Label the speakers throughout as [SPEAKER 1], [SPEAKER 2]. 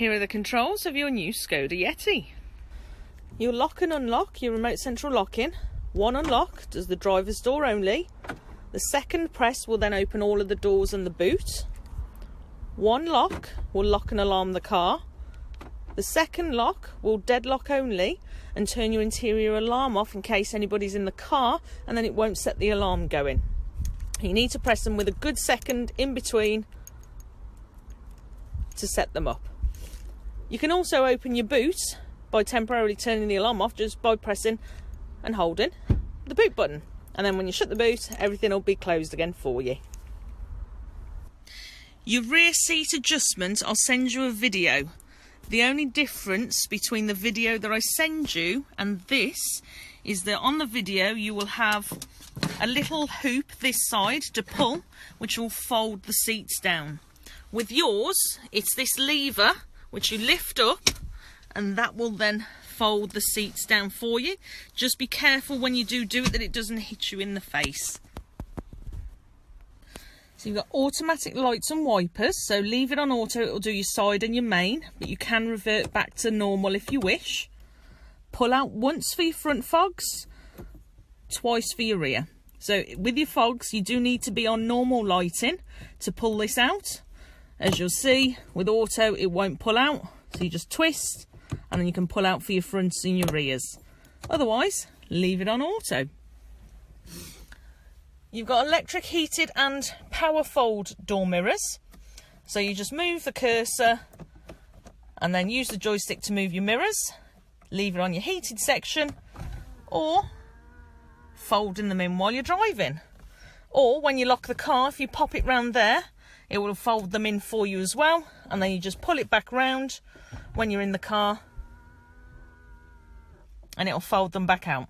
[SPEAKER 1] Here are the controls of your new Skoda Yeti. You'll lock and unlock your remote central locking. One unlock does the driver's door only. The second press will then open all of the doors and the boot. One lock will lock and alarm the car. The second lock will deadlock only and turn your interior alarm off in case anybody's in the car, and then it won't set the alarm going. You need to press them with a good second in between to set them up. You can also open your boot by temporarily turning the alarm off just by pressing and holding the boot button, and then when you shut the boot, everything will be closed again for you. Your rear seat adjustment, I'll send you a video. The only difference between the video that I send you and this is that on the video you will have a little hoop this side to pull, which will fold the seats down. With yours, it's this lever which you lift up, and that will then fold the seats down for you. Just be careful when you do it that it doesn't hit you in the face. So you've got automatic lights and wipers, so leave it on auto, it will do your side and your main, but you can revert back to normal if you wish. Pull out once for your front fogs, twice for your rear. So with your fogs, you do need to be on normal lighting to pull this out. As you'll see, with auto, it won't pull out, so you just twist, and then you can pull out for your fronts and your rears. Otherwise, leave it on auto. You've got electric heated and power fold door mirrors. So you just move the cursor and then use the joystick to move your mirrors. Leave it on your heated section, or folding them in while you're driving. Or when you lock the car, if you pop it round there, it will fold them in for you as well, and then you just pull it back round when you're in the car and it'll fold them back out.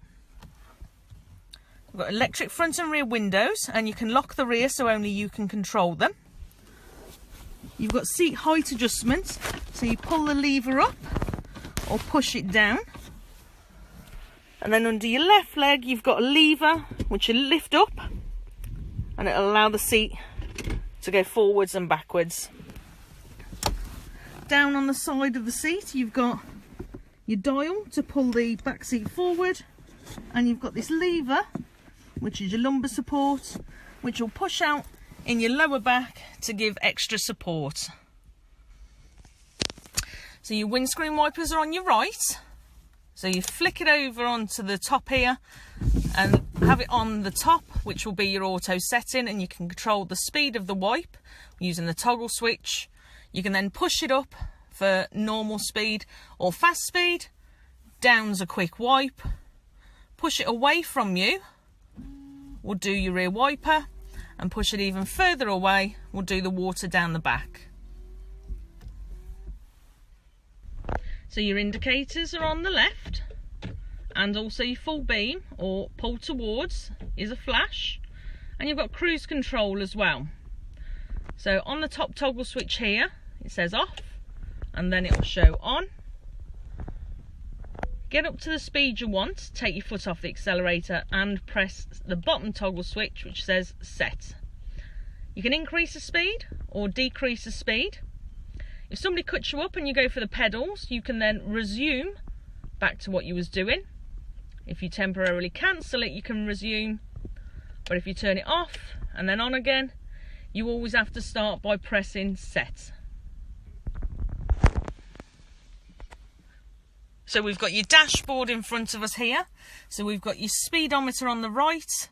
[SPEAKER 1] You've got electric front and rear windows, and you can lock the rear so only you can control them. You've got seat height adjustments, so you pull the lever up or push it down, and then under your left leg you've got a lever which you lift up, and it'll allow the seat to go forwards and backwards. Down on the side of the seat you've got your dial to pull the back seat forward, and you've got this lever which is your lumbar support, which will push out in your lower back to give extra support. So your windscreen wipers are on your right, so you flick it over onto the top here and have it on the top, which will be your auto setting, and you can control the speed of the wipe using the toggle switch. You can then push it up for normal speed or fast speed. Down's a quick wipe. Push it away from you, we'll do your rear wiper, and push it even further away, we'll do the water down the back. So your indicators are on the left, and also your full beam or pull towards is a flash, and you've got cruise control as well. So on the top toggle switch here it says off, and then it will show on. Get up to the speed you want, take your foot off the accelerator and press the bottom toggle switch which says set. You can increase the speed or decrease the speed. If somebody cuts you up and you go for the pedals, you can then resume back to what you was doing. If you temporarily cancel it, you can resume, but if you turn it off and then on again, you always have to start by pressing set. So we've got your dashboard in front of us here. So we've got your speedometer on the right.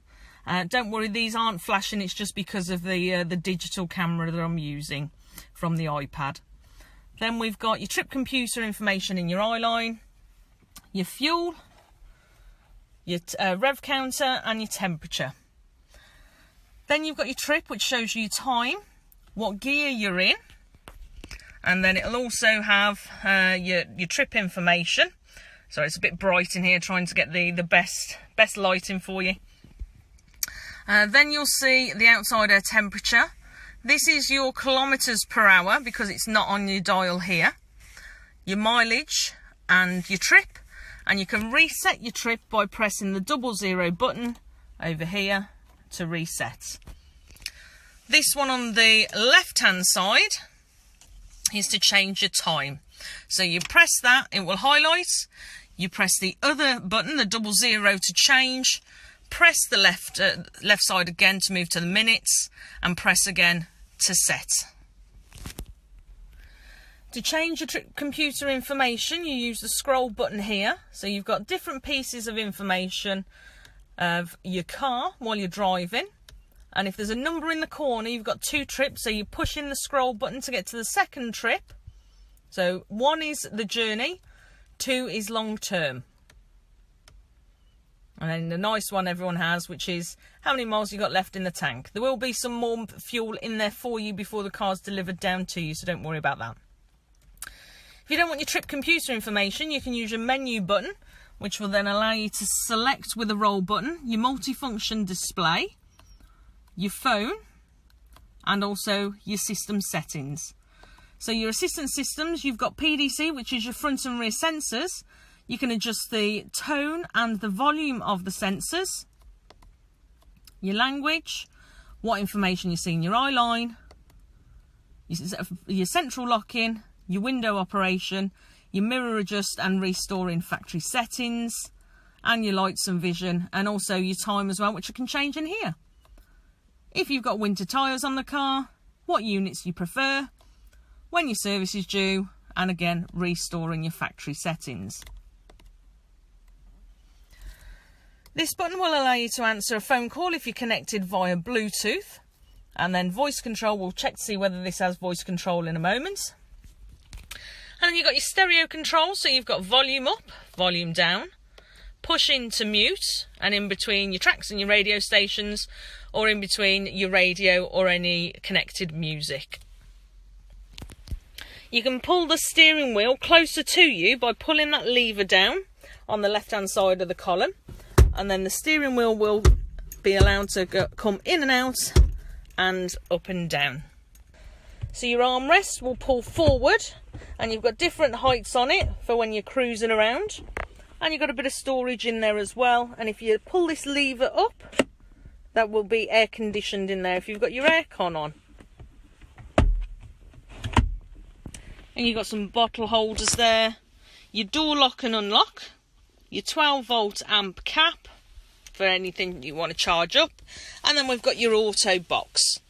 [SPEAKER 1] Don't worry, these aren't flashing, it's just because of the digital camera that I'm using from the iPad. Then we've got your trip computer information in your eye line, your fuel, your rev counter and your temperature. Then you've got your trip, which shows you your time, what gear you're in, and then it'll also have your trip information. So it's a bit bright in here, trying to get the best lighting for you. Then you'll see the outside air temperature. This is your kilometres per hour because it's not on your dial here. Your mileage and your trip, and you can reset your trip by pressing the 00 button over here to reset. This one on the left hand side is to change your time. So you press that, it will highlight. You press the other button, the 00, to change. Press the left side again to move to the minutes, and press again to set. To change your computer information, you use the scroll button here. So you've got different pieces of information of your car while you're driving. And if there's a number in the corner, you've got 2 trips. So you push in the scroll button to get to the second trip. So 1 is the journey, 2 is long term. And then the nice one everyone has, which is how many miles you got left in the tank. There will be some more fuel in there for you before the car's delivered down to you, so don't worry about that. If you don't want your trip computer information, you can use your menu button, which will then allow you to select with the roll button your multifunction display, your phone, and also your system settings. So your assistant systems, you've got PDC, which is your front and rear sensors. You can adjust the tone and the volume of the sensors, your language, what information you see in your eye line, your central lock-in, your window operation, your mirror adjust and restore in factory settings, and your lights and vision, and also your time as well, which you can change in here. If you've got winter tyres on the car, what units you prefer, when your service is due, and again, restoring your factory settings. This button will allow you to answer a phone call if you're connected via Bluetooth, and then voice control, we'll check to see whether this has voice control in a moment. And then you've got your stereo control, so you've got volume up, volume down, push into mute, and in between your tracks and your radio stations, or in between your radio or any connected music. You can pull the steering wheel closer to you by pulling that lever down on the left hand side of the column, and then the steering wheel will be allowed to come in and out and up and down. So your armrest will pull forward, and you've got different heights on it for when you're cruising around, and you've got a bit of storage in there as well. And if you pull this lever up, that will be air conditioned in there if you've got your aircon on. And you've got some bottle holders there, your door lock and unlock, your 12 volt amp cap for anything you want to charge up, and then we've got your auto box.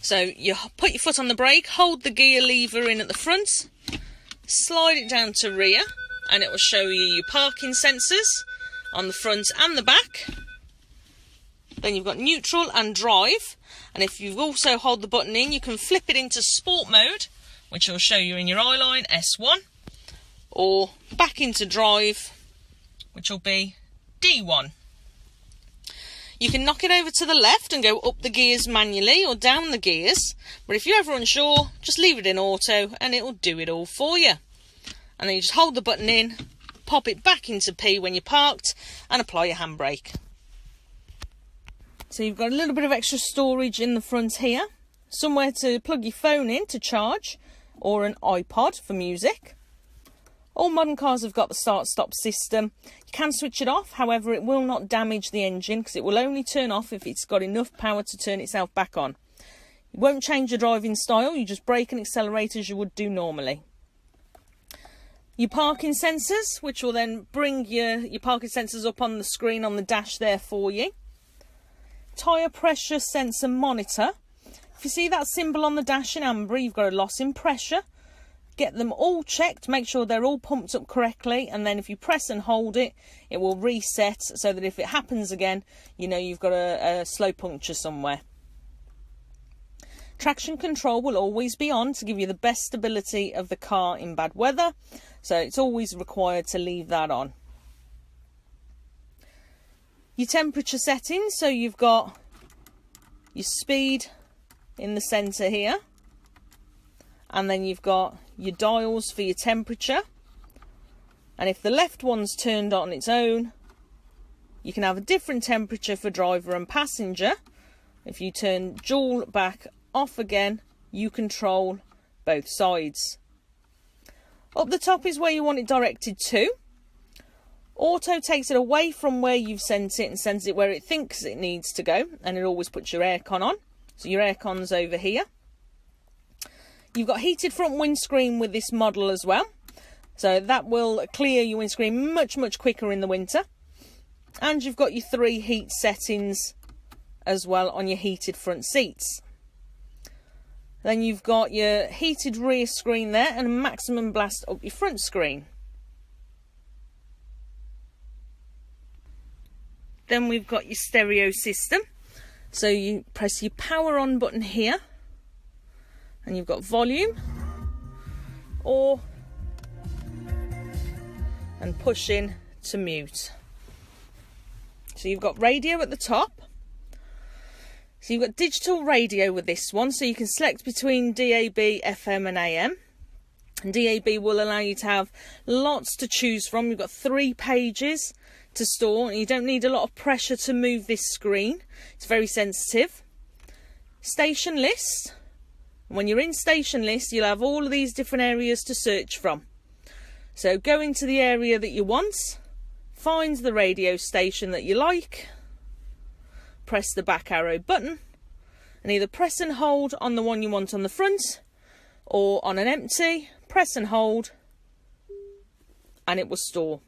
[SPEAKER 1] So you put your foot on the brake, hold the gear lever in at the front, slide it down to rear, and it will show you your parking sensors on the front and the back. Then you've got neutral and drive, and if you also hold the button in, you can flip it into sport mode, which will show you in your eye line S1, or back into drive, which will be D1. You can knock it over to the left and go up the gears manually or down the gears, but if you're ever unsure, just leave it in auto and it will do it all for you. And then you just hold the button in, pop it back into P when you're parked, and apply your handbrake. So you've got a little bit of extra storage in the front here, somewhere to plug your phone in to charge, or an iPod for music. All modern cars have got the start-stop system. You can switch it off, however it will not damage the engine because it will only turn off if it's got enough power to turn itself back on. It won't change your driving style, you just brake and accelerate as you would do normally. Your parking sensors, which will then bring your parking sensors up on the screen on the dash there for you. Tyre pressure sensor monitor. If you see that symbol on the dash in amber, you've got a loss in pressure. Get them all checked, make sure they're all pumped up correctly, and then if you press and hold it, it will reset so that if it happens again, you know you've got a slow puncture somewhere. Traction control will always be on to give you the best stability of the car in bad weather, so it's always required to leave that on. Your temperature settings, so you've got your speed in the centre here, and then you've got your dials for your temperature, and if the left one's turned on its own, you can have a different temperature for driver and passenger. If you turn dual back off again, you control both sides. Up the top is where you want it directed to. Auto takes it away from where you've sent it and sends it where it thinks it needs to go, and it always puts your aircon on. So your aircon's over here. You've got heated front windscreen with this model as well. So that will clear your windscreen much quicker in the winter. And you've got your 3 heat settings as well on your heated front seats. Then you've got your heated rear screen there and a maximum blast up your front screen. Then we've got your stereo system. So you press your power on button here and you've got volume and push in to mute. So you've got radio at the top. So you've got digital radio with this one, so you can select between DAB, FM and AM. And DAB will allow you to have lots to choose from. You've got 3 pages to store, and you don't need a lot of pressure to move this screen. It's very sensitive. Station list. When you're in station list, you'll have all of these different areas to search from. So go into the area that you want, find the radio station that you like, press the back arrow button, and either press and hold on the one you want on the front, or on an empty, press and hold, and it will store.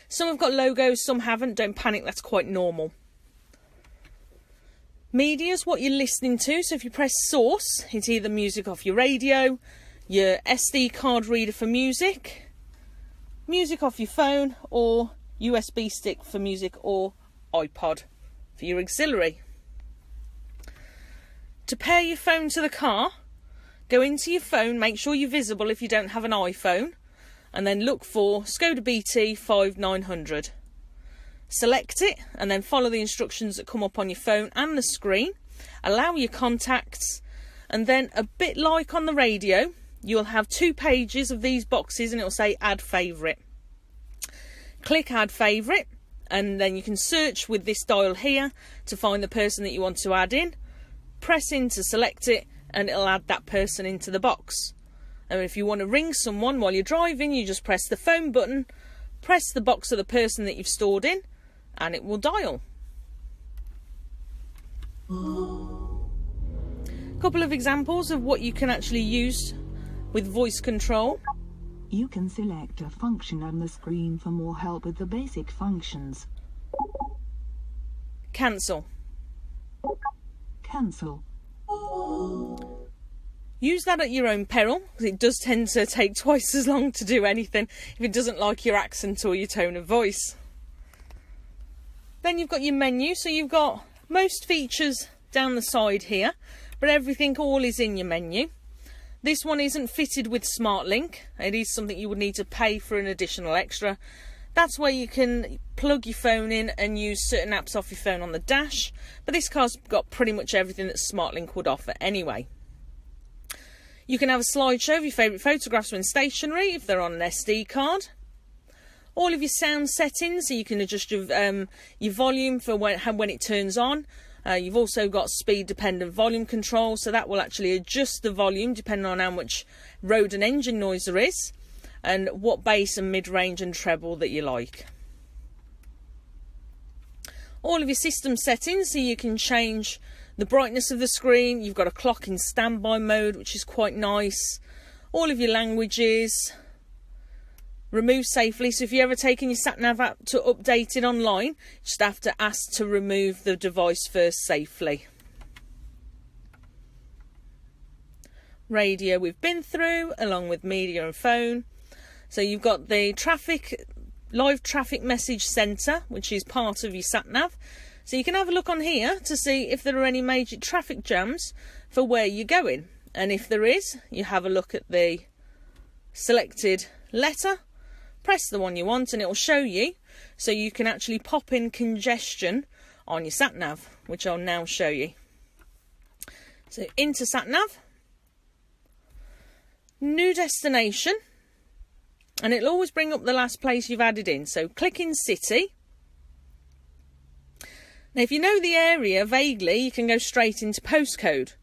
[SPEAKER 1] Some have got logos, some haven't. Don't panic, that's quite normal. Media is what you're listening to. So if you press source, it's either music off your radio, your SD card reader for music, music off your phone, or USB stick for music, or iPod for your auxiliary. To pair your phone to the car, go into your phone, make sure you're visible if you don't have an iPhone, and then look for Skoda BT 5900. Select it and then follow the instructions that come up on your phone and the screen. Allow your contacts, and then a bit like on the radio, you'll have 2 pages of these boxes and it'll say add favourite. Click add favourite, and then you can search with this dial here to find the person that you want to add in. Press in to select it and it'll add that person into the box. And if you want to ring someone while you're driving, you just press the phone button, press the box of the person that you've stored in, and it will dial. A couple of examples of what you can actually use with voice control.
[SPEAKER 2] You can select a function on the screen for more help with the basic functions.
[SPEAKER 1] Cancel.
[SPEAKER 2] Cancel.
[SPEAKER 1] Use that at your own peril, because it does tend to take twice as long to do anything if it doesn't like your accent or your tone of voice. Then you've got your menu, so you've got most features down the side here, but everything all is in your menu. This one isn't fitted with SmartLink. It is something you would need to pay for an additional extra. That's where you can plug your phone in and use certain apps off your phone on the dash, but this car's got pretty much everything that SmartLink would offer anyway. You can have a slideshow of your favourite photographs when stationary if they're on an SD card. All of your sound settings, so you can adjust your volume for when it turns on. You've also got speed dependent volume control, so that will actually adjust the volume depending on how much road and engine noise there is, and what bass and mid-range and treble that you like. All of your system settings, so you can change the brightness of the screen. You've got a clock in standby mode, which is quite nice. All of your languages. Remove safely, so if you're ever taking your sat-nav app to update it online, you just have to ask to remove the device first safely. Radio we've been through, along with media and phone. So you've got the live traffic message centre, which is part of your sat-nav. So you can have a look on here to see if there are any major traffic jams for where you're going. And if there is, you have a look at the selected letter, press the one you want, and it will show you. So you can actually pop in congestion on your sat-nav, which I'll now show you. So into sat-nav, new destination, and it'll always bring up the last place you've added in. So click in city. Now, if you know the area vaguely, you can go straight into postcode,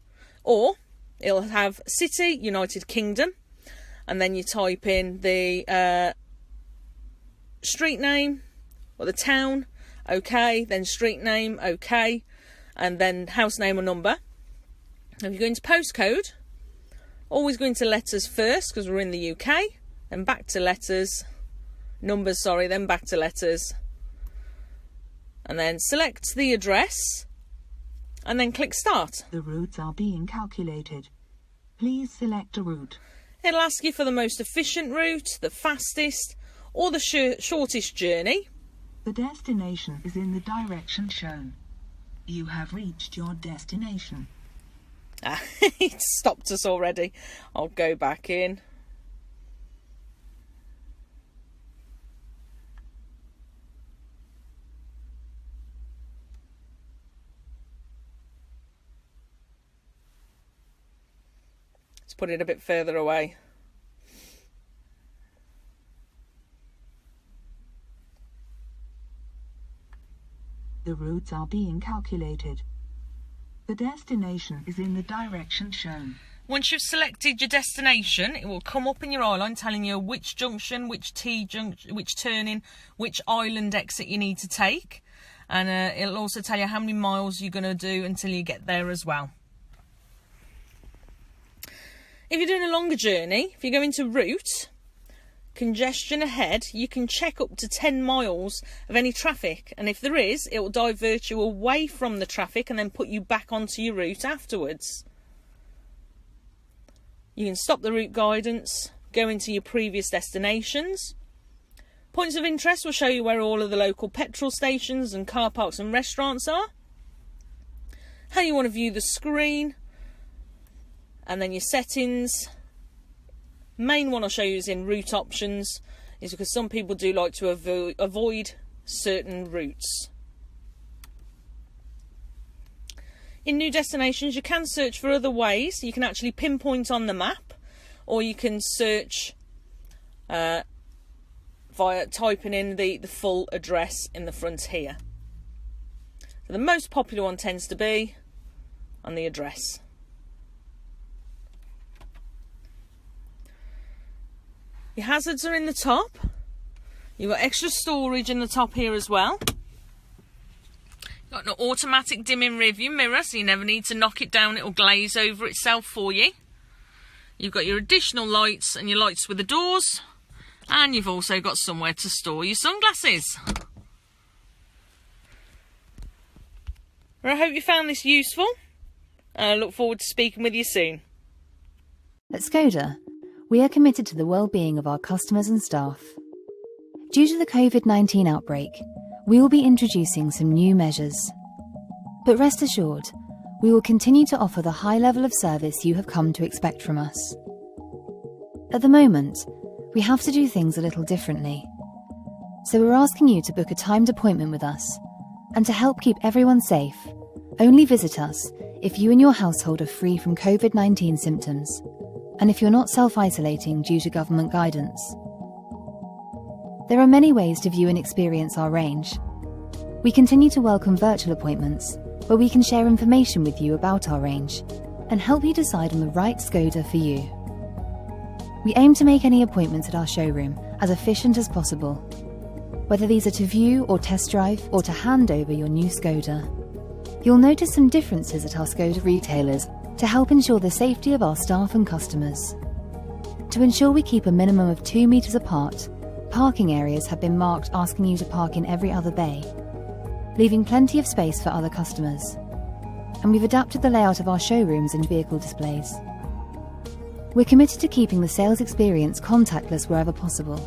[SPEAKER 1] or it'll have city, United Kingdom, and then you type in the street name or the town, okay, then street name, okay, and then house name or number. If you go into postcode, Always go into letters first because we're in the UK, then back to letters, numbers, sorry, then back to letters. And then select the address and then click start.
[SPEAKER 2] The routes are being calculated. Please select a route.
[SPEAKER 1] It'll ask you for the most efficient route, the fastest, or the shortest journey.
[SPEAKER 2] The destination is in the direction shown. You have reached your destination.
[SPEAKER 1] It stopped us already. I'll go back in. Let's put it a bit further away.
[SPEAKER 2] The routes are being calculated. The destination is in the direction shown.
[SPEAKER 1] Once you've selected your destination, it will come up in your eyeline telling you which junction, which T-junction, which turning, which island exit you need to take. And it'll also tell you how many miles you're going to do until you get there as well. If you're doing a longer journey, if you go into route, congestion ahead, you can check up to 10 miles of any traffic, and if there is, it will divert you away from the traffic and then put you back onto your route afterwards. You can stop the route guidance, go into your previous destinations. Points of interest will show you where all of the local petrol stations and car parks and restaurants are. How you want to view the screen, and then your settings. Main one I'll show you is in route options, is because some people do like to avoid certain routes. In new destinations, you can search for other ways. You can actually pinpoint on the map, or you can search via typing in the full address in the front here. So the most popular one tends to be on the address. Your hazards are in the top. You've got extra storage in the top here as well. You've got an automatic dimming rearview mirror, so you never need to knock it down, it'll glaze over itself for you. You've got your additional lights and your lights with the doors, and you've also got somewhere to store your sunglasses. Well, I hope you found this useful, and I look forward to speaking with you soon.
[SPEAKER 3] At Skoda, we are committed to the well-being of our customers and staff. Due to the COVID-19 outbreak, we will be introducing some new measures. But rest assured, we will continue to offer the high level of service you have come to expect from us. At the moment, we have to do things a little differently. So we're asking you to book a timed appointment with us, and to help keep everyone safe, only visit us if you and your household are free from COVID-19 symptoms, and if you're not self-isolating due to government guidance. There are many ways to view and experience our range. We continue to welcome virtual appointments, where we can share information with you about our range and help you decide on the right Skoda for you. We aim to make any appointments at our showroom as efficient as possible, whether these are to view or test drive or to hand over your new Skoda. You'll notice some differences at our Skoda retailers to help ensure the safety of our staff and customers. To ensure we keep a minimum of 2 meters apart, parking areas have been marked asking you to park in every other bay, leaving plenty of space for other customers. And we've adapted the layout of our showrooms and vehicle displays. We're committed to keeping the sales experience contactless wherever possible.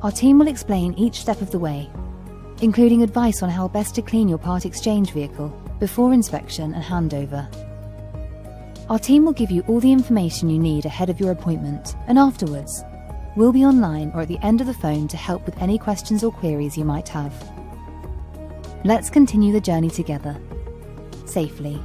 [SPEAKER 3] Our team will explain each step of the way, including advice on how best to clean your part exchange vehicle before inspection and handover. Our team will give you all the information you need ahead of your appointment, and afterwards, we'll be online or at the end of the phone to help with any questions or queries you might have. Let's continue the journey together, safely.